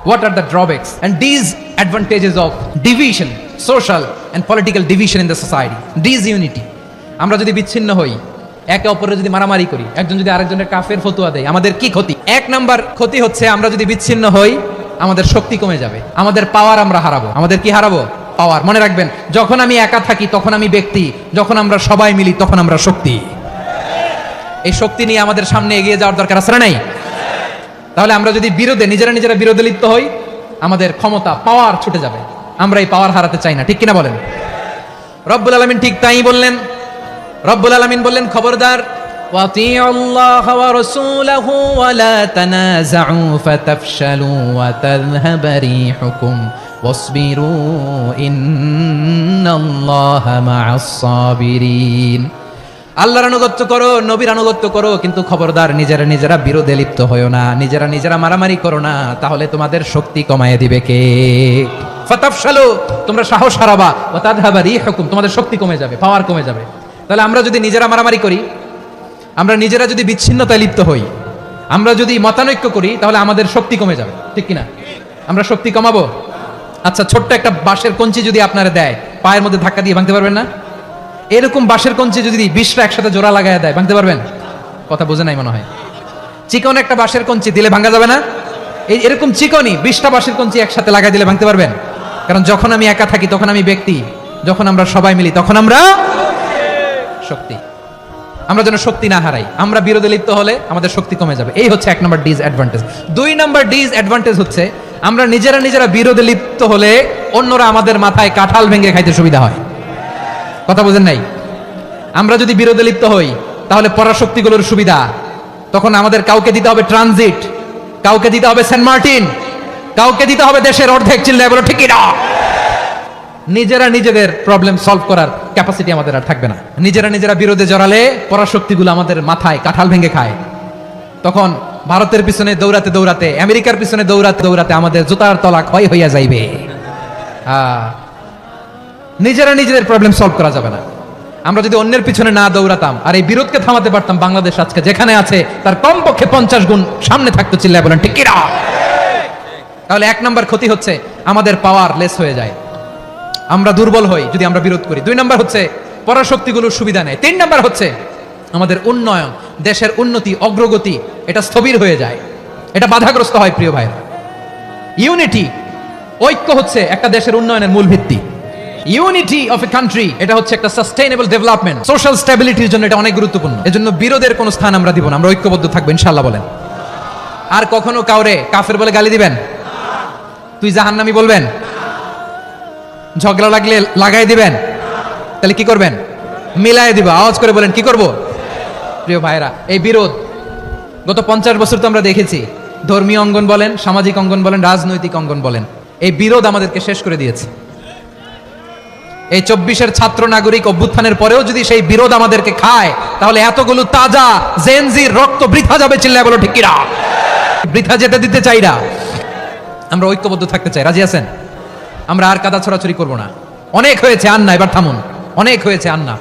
What are the drawbacks and disadvantages of division, social and political division in the society? Disunity. আমরা যদি বিচ্ছিন্ন হই, একে অপরের যদি মারামারি করি, একজন যদি আরেকজনের কাফের ফতোয়া দেয়, আমাদের কি ক্ষতি? এক নাম্বার ক্ষতি হচ্ছে আমরা যদি বিচ্ছিন্ন হই, আমাদের শক্তি কমে যাবে, আমাদের পাওয়ার আমরা হারাবো। আমাদের কি হারাবো? পাওয়ার। মনে রাখবেন, যখন আমি একা থাকি তখন আমি ব্যক্তি, যখন আমরা সবাই মিলি তখন আমরা শক্তি। এই শক্তি নিয়ে আমাদের সামনে এগিয়ে যাওয়ার দরকার আছে না নাই? তাহলে আমরা যদি নিজেরা বিরোধে লিপ্ত হই, আমাদের ক্ষমতা, পাওয়ার ছুটে যাবে। আমরা এই পাওয়ার হারাতে চাই না, ঠিক কিনা বলেন? রব্বুল আলামিন ঠিক তাই বললেন। রব্বুল আলামিন বললেন, খবরদার, ওয়াতিউল্লাহ ওয়া রাসূলাহু ওয়া লা তানাযাউ ফাতাফশালু ওয়া তাযহাবা রিহুকুম ওয়াসবিরু ইন্নাল্লাহা মা'আস সাবিরিন। আল্লাহর আনুগত্য করো, নবীর আনুগত্য করো, কিন্তু খবরদার নিজেরা বিরোধে লিপ্ত হয়ো না, নিজেরা মারামারি করো না, তাহলে তোমাদের শক্তি কমায় দিবে কে? ফাতাফশালু, তোমরা সাহস হারাবা, ওয়া তাযহাবা রিহুকুম, তোমাদের শক্তি কমে যাবে, পাওয়ার কমে যাবে। তাহলে আমরা যদি নিজেরা মারামারি করি, আমরা নিজেরা যদি বিচ্ছিন্নতায় লিপ্ত হই, আমরা যদি মতানৈক্য করি, তাহলে আমাদের শক্তি কমে যাবে, ঠিক কিনা? আমরা শক্তি কমাবো। আচ্ছা, ছোট্ট একটা বাঁশের কঞ্চি যদি আপনারা দেয়, পায়ের মধ্যে ধাক্কা দিয়ে ভাঙতে পারবেন না? এরকম বাঁশের কঞ্চি যদি 20টা একসাথে জোড়া লাগায় দেয়, ভাঙতে পারবেন? কথা বোঝে নাই মনে হয়। চিকন একটা বাঁশের কঞ্চি দিলে ভাঙা যাবে না? এরকম চিকনই 20টা বাঁশের কঞ্চি একসাথে লাগাই দিলে ভাঙতে পারবেন? কারণ যখন আমি একা থাকি তখন আমি ব্যক্তি, যখন আমরা সবাই মিলি তখন আমরা শক্তি। আমরা যেন শক্তি না হারাই। আমরা বিরোধে লিপ্ত হলে আমাদের শক্তি কমে যাবে। এই হচ্ছে 1 নম্বর ডিসঅ্যাডভান্টেজ। 2 নম্বর ডিসঅ্যাডভান্টেজ হচ্ছে আমরা নিজেরা বিরোধে লিপ্ত হলে অন্যরা আমাদের মাথায় কাঁঠাল ভেঙে খাইতে সুবিধা হয়। কথা বোঝেন নাই? আমরা যদি বিরোধে লিপ্ত হই, তাহলে পরাশক্তিগুলোর সুবিধা, তখন আমাদের কাউকে দিতে হবে ট্রানজিট, কাউকে দিতে হবে সেন্ট মার্টিন, কাউকে দিতে হবে দেশের অর্ধেক। চিল্লায় বলো ঠিক না? নিজেদের প্রবলেম সলভ করার ক্যাপাসিটি আমাদের আর থাকবে না। নিজেরা বিরোধে জড়ালে পরাশক্তিগুলো আমাদের মাথায় কাঁঠাল ভেঙে খায়। তখন ভারতের পিছনে দৌড়াতে, আমেরিকার পিছনে দৌড়াতে আমাদের জুতার তলা ক্ষয় হইয়া যাইবে। নিজেদের প্রবলেম সলভ করা যাবে না। আমরা যদি অন্যের পিছনে না দৌড়াতাম আর এই বিরোধকে থামাতে পারতাম, বাংলাদেশ আজকে যেখানে আছে তার কমপক্ষে 50 গুণ সামনে থাকতো। চিল্লায় বলেন ঠিক কিনা? তাহলে 1 নম্বর ক্ষতি হচ্ছে আমাদের পাওয়ার লেস হয়ে যায়, আমরা দুর্বল হই যদি আমরা বিরোধ করি। 2 নম্বর হচ্ছে পরাশক্তিগুলোর সুবিধা নেয়। 3 নম্বর হচ্ছে আমাদের উন্নয়ন, দেশের উন্নতি, অগ্রগতি, এটা স্থবির হয়ে যায়, এটা বাধাগ্রস্ত হয়। প্রিয় ভাইরা, ইউনিটি, ঐক্য হচ্ছে একটা দেশের উন্নয়নের মূল ভিত্তি। ইউনিটি অফ এ কান্ট্রি, এটা হচ্ছে একটা সাস্টেইনেবল ডেভেলপমেন্ট, সোশ্যাল স্ট্যাবিলিটির জন্য এটা অনেক গুরুত্বপূর্ণ। এজন্য বিরোধের কোনো স্থান আমরা দিব না, আমরা ঐক্যবদ্ধ থাকবো ইনশাআল্লাহ। বলেন, আর কখনো কাউরে কাফের বলে গালি দিবেন? তুই জাহান্নামী বলবেন? ঝগড়া লাগলে লাগাই দিবেন? তাহলে কি করবেন? মিলাই দিব। আওয়াজ করে বলেন, কি করব? প্রিয় ভাইরা, এই বিরোধ গত 50 বছর তো আমরা দেখেছি। ধর্মীয় অঙ্গন বলেন, সামাজিক অঙ্গন বলেন, রাজনৈতিক অঙ্গন বলেন, এই বিরোধ আমাদেরকে শেষ করে দিয়েছে। এই 24-এর ছাত্র নাগরিক অভ্যুত্থানের পরেও যদি সেই বিরোধ আমাদেরকে খায়, তাহলে এতগুলো তাজা জেনজির রক্ত বৃথা যাবে। চিল্লায় বলো ঠিক কিনা? বৃথা যেতে দিতে চাই না। আমরা ঐক্যবদ্ধ থাকতে চাই। রাজি আছেন? আমরা আর কাদা ছড়াছড়ি করবো না। অনেক হয়েছে আন্না, এবার থামুন। অনেক হয়েছে আন্না।